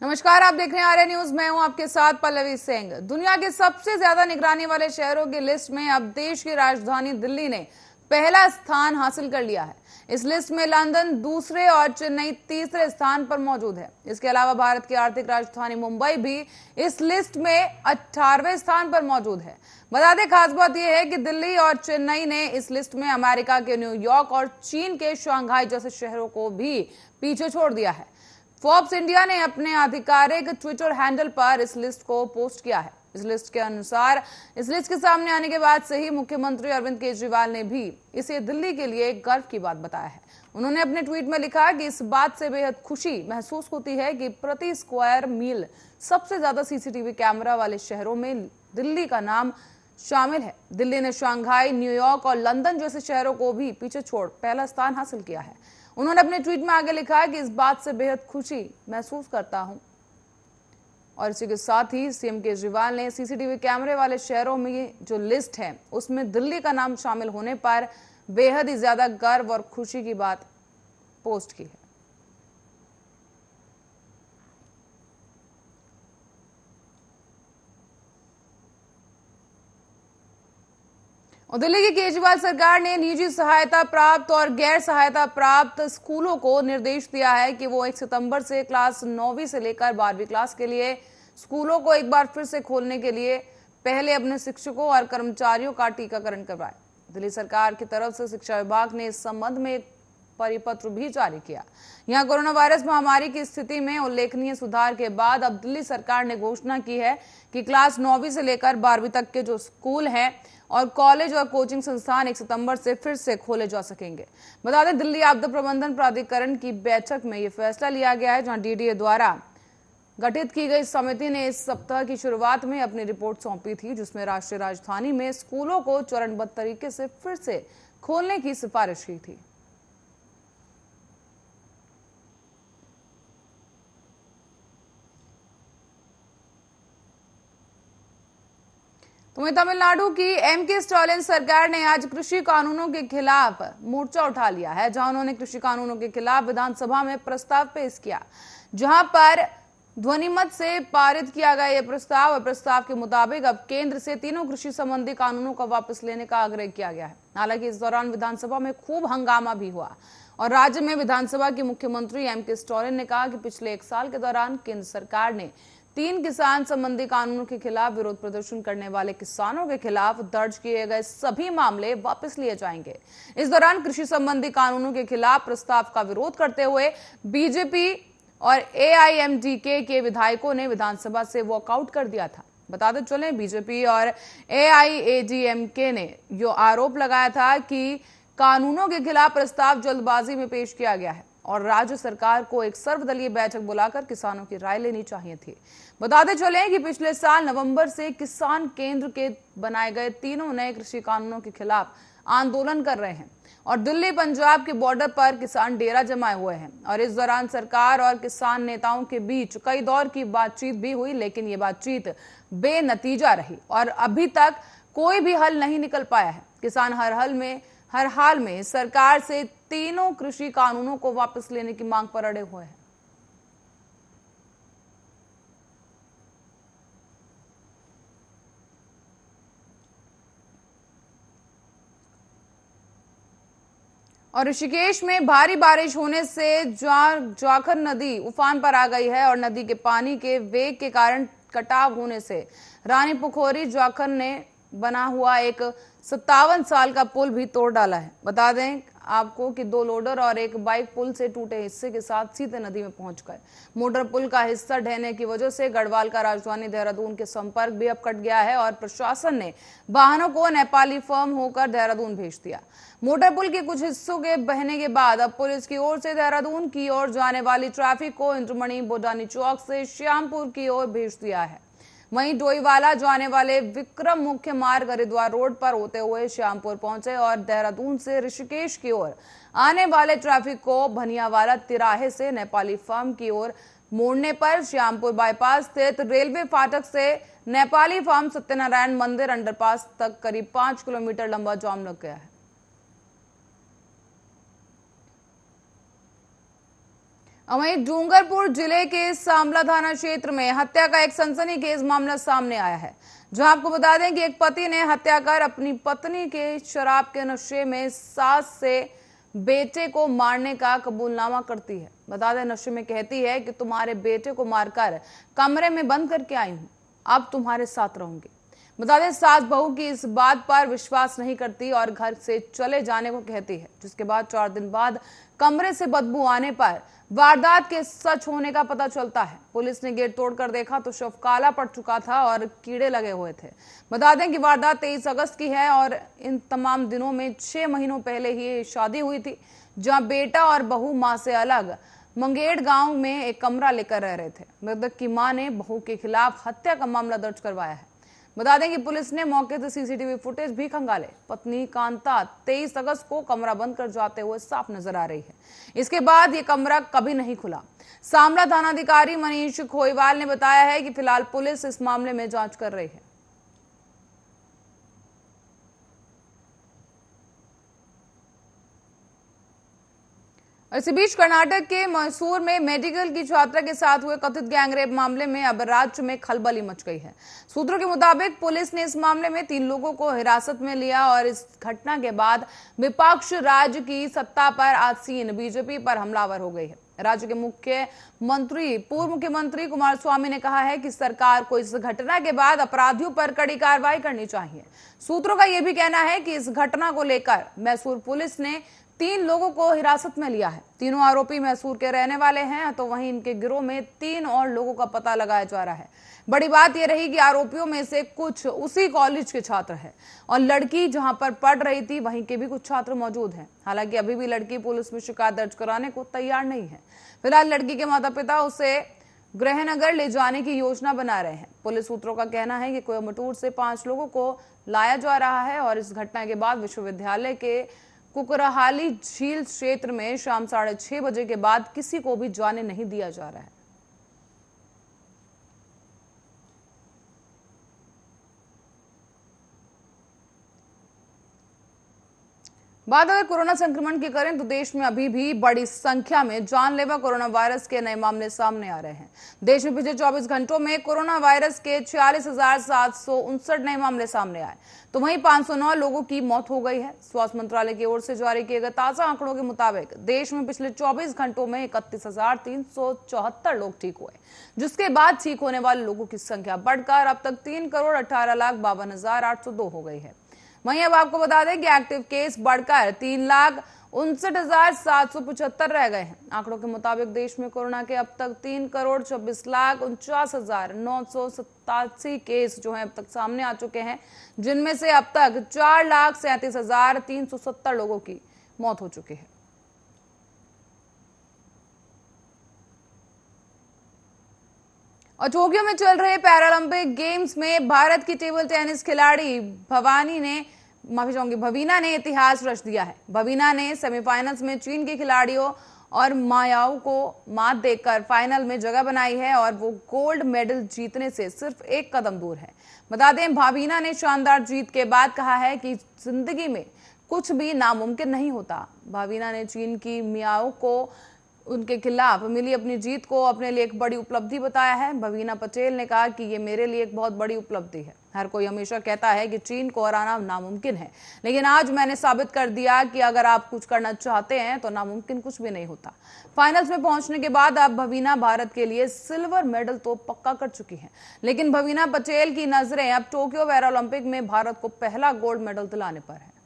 नमस्कार, आप देख रहे हैं आर्य न्यूज। मैं हूं आपके साथ पल्लवी सिंह। दुनिया के सबसे ज्यादा निगरानी वाले शहरों की लिस्ट में अब देश की राजधानी दिल्ली ने पहला स्थान हासिल कर लिया है। इस लिस्ट में लंदन दूसरे और चेन्नई तीसरे स्थान पर मौजूद है। इसके अलावा भारत की आर्थिक राजधानी मुंबई भी इस लिस्ट में 18वें स्थान पर मौजूद है। बता दें, खास बात यह है कि दिल्ली और चेन्नई ने इस लिस्ट में अमेरिका के न्यूयॉर्क और चीन के शंघाई जैसे शहरों को भी पीछे छोड़ दिया है। फोर्ब्स इंडिया ने अपने आधिकारिक ट्विटर हैंडल पर इस लिस्ट को पोस्ट किया है। इस लिस्ट के अनुसार इस लिस्ट के सामने आने के बाद से ही मुख्यमंत्री अरविंद केजरीवाल ने भी इसे दिल्ली के लिए गर्व की बात बताया है। उन्होंने अपने ट्वीट में लिखा कि इस बात से बेहद खुशी महसूस होती है कि प्रति स्क्वायर मील सबसे ज्यादा सीसीटीवी कैमरा वाले शहरों में दिल्ली का नाम शामिल है। दिल्ली ने शंघाई, न्यूयॉर्क और लंदन जैसे शहरों को भी पीछे छोड़ पहला स्थान हासिल किया है। उन्होंने अपने ट्वीट में आगे लिखा है कि इस बात से बेहद खुशी महसूस करता हूं। और इसी के साथ ही सीएम केजरीवाल ने सीसीटीवी कैमरे वाले शहरों में जो लिस्ट है उसमें दिल्ली का नाम शामिल होने पर बेहद ही ज्यादा गर्व और खुशी की बात पोस्ट की है। और दिल्ली की केजरीवाल सरकार ने निजी सहायता प्राप्त और गैर सहायता प्राप्त स्कूलों को निर्देश दिया है कि वो 1 सितंबर से क्लास 9वीं से लेकर 12वीं क्लास के लिए स्कूलों को एक बार फिर से खोलने के लिए पहले अपने शिक्षकों और कर्मचारियों का टीकाकरण करवाए। दिल्ली सरकार की तरफ से शिक्षा विभाग ने इस संबंध में एक परिपत्र भी जारी किया। यहां कोरोना वायरस महामारी की स्थिति में उल्लेखनीय सुधार के बाद अब दिल्ली सरकार ने घोषणा की है कि क्लास 9वीं से लेकर 12वीं तक के जो स्कूल हैं और कॉलेज और कोचिंग संस्थान 1 सितंबर से फिर से खोले जा सकेंगे। बता दें, दिल्ली आपदा प्रबंधन प्राधिकरण की बैठक में यह फैसला लिया गया है, जहां डीडीए द्वारा गठित की गई समिति ने इस सप्ताह की शुरुआत में अपनी रिपोर्ट सौंपी थी, जिसमें राष्ट्रीय राजधानी में स्कूलों को चरणबद्ध तरीके से फिर से खोलने की सिफारिश की थी। वहीं तमिलनाडु की एमके स्टालिन सरकार ने आज कृषि कानूनों के खिलाफ मोर्चा उठा लिया है, जहां उन्होंने कृषि कानूनों के खिलाफ विधानसभा में प्रस्ताव पेश किया, जहां पर ध्वनिमत से पारित किया गया यह प्रस्ताव और प्रस्ताव के मुताबिक अब केंद्र से तीनों कृषि संबंधी कानूनों को वापस लेने का आग्रह किया गया है। हालांकि इस दौरान विधानसभा में खूब हंगामा भी हुआ और राज्य में विधानसभा की मुख्यमंत्री एमके स्टालिन ने कहा कि पिछले 1 साल के दौरान केंद्र सरकार ने 3 किसान संबंधी कानूनों के खिलाफ विरोध प्रदर्शन करने वाले किसानों के खिलाफ दर्ज किए गए सभी मामले वापस लिए जाएंगे। इस दौरान कृषि संबंधी कानूनों के खिलाफ प्रस्ताव का विरोध करते हुए बीजेपी और एआईएमडीके के विधायकों ने विधानसभा से वॉकआउट कर दिया था। बताते चले, बीजेपी और एआईएडीएमके ने जो आरोप लगाया था कि कानूनों के खिलाफ प्रस्ताव जल्दबाजी में पेश किया गया है और राज्य सरकार को एक सर्वदलीय बैठक बुलाकर किसानों की राय लेनी चाहिए थी। बताते चले कि पिछले साल नवंबर से किसान केंद्र के बनाए गए तीनों नए कृषि कानूनों के खिलाफ आंदोलन कर रहे हैं और दिल्ली पंजाब के बॉर्डर पर किसान डेरा जमाए हुए हैं। और इस दौरान सरकार और किसान नेताओं के बीच कई दौर की बातचीत भी हुई, लेकिन ये बातचीत बेनतीजा रही और अभी तक कोई भी हल नहीं निकल पाया है। किसान हर हाल में सरकार से तीनों कृषि कानूनों को वापस लेने की मांग पर अड़े हुए हैं। और ऋषिकेश में भारी बारिश होने से जाखर नदी उफान पर आ गई है और नदी के पानी के वेग के कारण कटाव होने से रानी पोखरी जाखर ने बना हुआ एक 57 साल का पुल भी तोड़ डाला है। बता दें आपको कि 2 लोडर और एक बाइक पुल से टूटे हिस्से के साथ सीधे नदी में पहुंच गए। मोटर पुल का हिस्सा ढहने की वजह से गढ़वाल का राजधानी देहरादून के संपर्क भी अब कट गया है और प्रशासन ने वाहनों को नेपाली फर्म होकर देहरादून भेज दिया। मोटर पुल के कुछ हिस्सों के बहने के बाद अब पुलिस की ओर से देहरादून की ओर जाने वाली ट्रैफिक को इंद्रमणि बोडानी चौक से श्यामपुर की ओर भेज दिया है। वहीं डोईवाला जाने वाले विक्रम मुख्य मार्ग हरिद्वार रोड पर होते हुए श्यामपुर पहुंचे और देहरादून से ऋषिकेश की ओर आने वाले ट्रैफिक को भनियावाला तिराहे से नेपाली फार्म की ओर मोड़ने पर श्यामपुर बाईपास स्थित रेलवे फाटक से नेपाली फार्म सत्यनारायण मंदिर अंडरपास तक करीब 5 किलोमीटर लंबा जाम लग गया है। वहीं डूंगरपुर जिले के सांबला थाना क्षेत्र में हत्या का एक सनसनीखेज मामला सामने आया है, जहां आपको बता दें कि एक पति ने हत्या कर अपनी पत्नी के शराब के नशे में सास से बेटे को मारने का कबूलनामा करती है। बता दें, नशे में कहती है कि तुम्हारे बेटे को मारकर कमरे में बंद करके आई हूं, अब तुम्हारे साथ रहूंगी। बता दें, सास बहू की इस बात पर विश्वास नहीं करती और घर से चले जाने को कहती है, जिसके बाद 4 दिन बाद कमरे से बदबू आने पर वारदात के सच होने का पता चलता है। पुलिस ने गेट तोड़कर देखा तो शव काला पड़ चुका था और कीड़े लगे हुए थे। बता दें कि वारदात 23 अगस्त की है और इन तमाम दिनों में 6 महीनों पहले ही शादी हुई थी, जहां बेटा और बहू मां से अलग मंगेड़ गांव में एक कमरा लेकर रह रहे थे। मृतक की मां ने बहू के खिलाफ हत्या का मामला दर्ज करवाया है। बता दें कि पुलिस ने मौके से सीसीटीवी फुटेज भी खंगाले। पत्नी कांता 23 अगस्त को कमरा बंद कर जाते हुए साफ नजर आ रही है। इसके बाद ये कमरा कभी नहीं खुला। सांबला थानाधिकारी मनीष खोईवाल ने बताया है कि फिलहाल पुलिस इस मामले में जांच कर रही है। इसी बीच कर्नाटक के मैसूर में मेडिकल की छात्रा के साथ हुए कथित गैंगरेप मामले में अब राज्य में खलबली मच गई है। सूत्रों के मुताबिक पुलिस ने इस मामले में 3 लोगों को हिरासत में लिया और इस घटना के बाद विपक्ष राज्य की सत्ता पर आसीन बीजेपी पर हमलावर हो गई है। राज्य के पूर्व मुख्यमंत्री कुमारस्वामी ने कहा है कि सरकार को इस घटना के बाद अपराधियों पर कड़ी कार्रवाई करनी चाहिए। सूत्रों का यह भी कहना है कि इस घटना को लेकर मैसूर पुलिस ने 3 लोगों को हिरासत में लिया है। तीनों आरोपी मैसूर के रहने वाले हैं, तो वहीं इनके गिरोह में 3 और लोगों का पता लगाया जा रहा है। बड़ी बात यह रही कि आरोपियों में से कुछ उसी कॉलेज के छात्र हैं और लड़की जहां पर पढ़ रही थी वहीं के भी कुछ छात्र मौजूद हैं। हालांकि अभी भी लड़की पुलिस में शिकायत दर्ज कराने को तैयार नहीं है। फिलहाल लड़की के माता पिता उसे गृहनगर ले जाने की योजना बना रहे हैं। पुलिस सूत्रों का कहना है कि कोयम्बटूर से 5 लोगों को लाया जा रहा है और इस घटना के बाद विश्वविद्यालय के कुकरहाली झील क्षेत्र में शाम 6:30 बजे के बाद किसी को भी जाने नहीं दिया जा रहा है। बात अगर कोरोना संक्रमण की करें तो देश में अभी भी बड़ी संख्या में जानलेवा कोरोना वायरस के नए मामले सामने आ रहे हैं। देश में पिछले 24 घंटों में कोरोना वायरस के 46,759 नए मामले सामने आए, तो वहीं 509 लोगों की मौत हो गई है। स्वास्थ्य मंत्रालय की ओर से जारी किए गए ताजा आंकड़ों के मुताबिक देश में पिछले 24 घंटों में 31,374 लोग ठीक हुए, जिसके बाद ठीक होने वाले लोगों की संख्या बढ़कर अब तक 3,18,52,802 हो गई है। वहीं अब आपको बता दें कि एक्टिव केस बढ़कर 3,59,775 रह गए हैं। आंकड़ों के मुताबिक देश में कोरोना के अब तक 3,26,49,987 केस जो है अब तक सामने आ चुके हैं, जिनमें से अब तक 4,37,370 लोगों की मौत हो चुकी है। और टोक्यो में चल रहे पैरालंपिक गेम्स में भारत की टेबल टेनिस खिलाड़ी भवीना ने इतिहास रच दिया है। भवीना ने सेमीफाइनल्स में चीन के खिलाड़ियों और मायाओ को मात देकर फाइनल में जगह बनाई है और वो गोल्ड मेडल जीतने से सिर्फ 1 कदम दूर है। बता दें, भवीना ने शानदार जीत के बाद कहा है कि जिंदगी में कुछ भी नामुमकिन नहीं होता। भवीना ने चीन की मियाओ को उनके खिलाफ मिली अपनी जीत को अपने लिए एक बड़ी उपलब्धि बताया है। भवीना पटेल ने कहा कि ये मेरे लिए एक बहुत बड़ी उपलब्धि है। हर कोई हमेशा कहता है कि चीन को हराना नामुमकिन है, लेकिन आज मैंने साबित कर दिया कि अगर आप कुछ करना चाहते हैं तो नामुमकिन कुछ भी नहीं होता। फाइनल्स में पहुंचने के बाद अब भवीना भारत के लिए सिल्वर मेडल तो पक्का कर चुकी है, लेकिन भवीना पटेल की नजरें अब टोक्यो पैरालंपिक में भारत को पहला गोल्ड मेडल दिलाने पर है।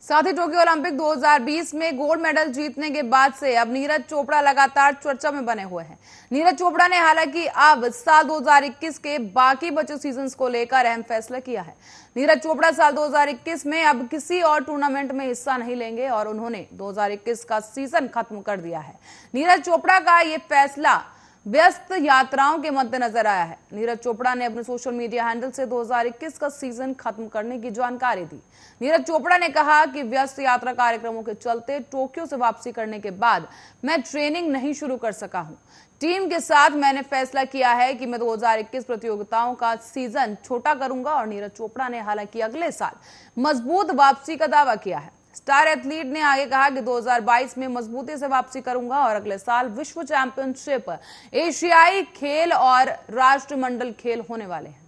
साथ ही टोक्यो ओलंपिक 2020 में गोल्ड मेडल जीतने के बाद से अब नीरज चोपड़ा लगातार चर्चा में बने हुए हैं। नीरज चोपड़ा ने हालांकि अब साल 2021 के बाकी बचे सीजन्स को लेकर अहम फैसला किया है। नीरज चोपड़ा साल 2021 में अब किसी और टूर्नामेंट में हिस्सा नहीं लेंगे और उन्होंने 2021 का सीजन खत्म कर दिया है। नीरज चोपड़ा का ये फैसला व्यस्त यात्राओं के मद्देनजर आया है। नीरज चोपड़ा ने अपने सोशल मीडिया हैंडल से 2021 का सीजन खत्म करने की जानकारी दी। नीरज चोपड़ा ने कहा कि व्यस्त यात्रा कार्यक्रमों के चलते टोक्यो से वापसी करने के बाद मैं ट्रेनिंग नहीं शुरू कर सका हूं। टीम के साथ मैंने फैसला किया है कि मैं 2021 प्रतियोगिताओं का सीजन छोटा करूंगा और नीरज चोपड़ा ने हालांकि अगले साल मजबूत वापसी का दावा किया है। स्टार एथलीट ने आगे कहा कि 2022 में मजबूती से वापसी करूंगा और अगले साल विश्व चैंपियनशिप, एशियाई खेल और राष्ट्रमंडल खेल होने वाले हैं।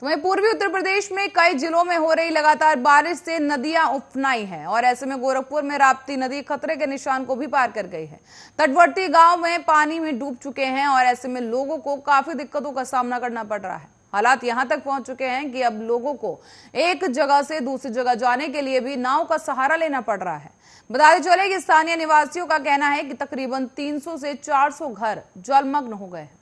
तो वहीं पूर्वी उत्तर प्रदेश में कई जिलों में हो रही लगातार बारिश से नदियां उफनाई हैं और ऐसे में गोरखपुर में राप्ती नदी खतरे के निशान को भी पार कर गई है। तटवर्ती गांव में पानी में डूब चुके हैं और ऐसे में लोगों को काफी दिक्कतों का सामना करना पड़ रहा है। हालात यहां तक पहुंच चुके हैं कि अब लोगों को एक जगह से दूसरी जगह जाने के लिए भी नाव का सहारा लेना पड़ रहा है। बताते चले कि स्थानीय निवासियों का कहना है कि तकरीबन 300 से 400 घर जलमग्न हो गए हैं।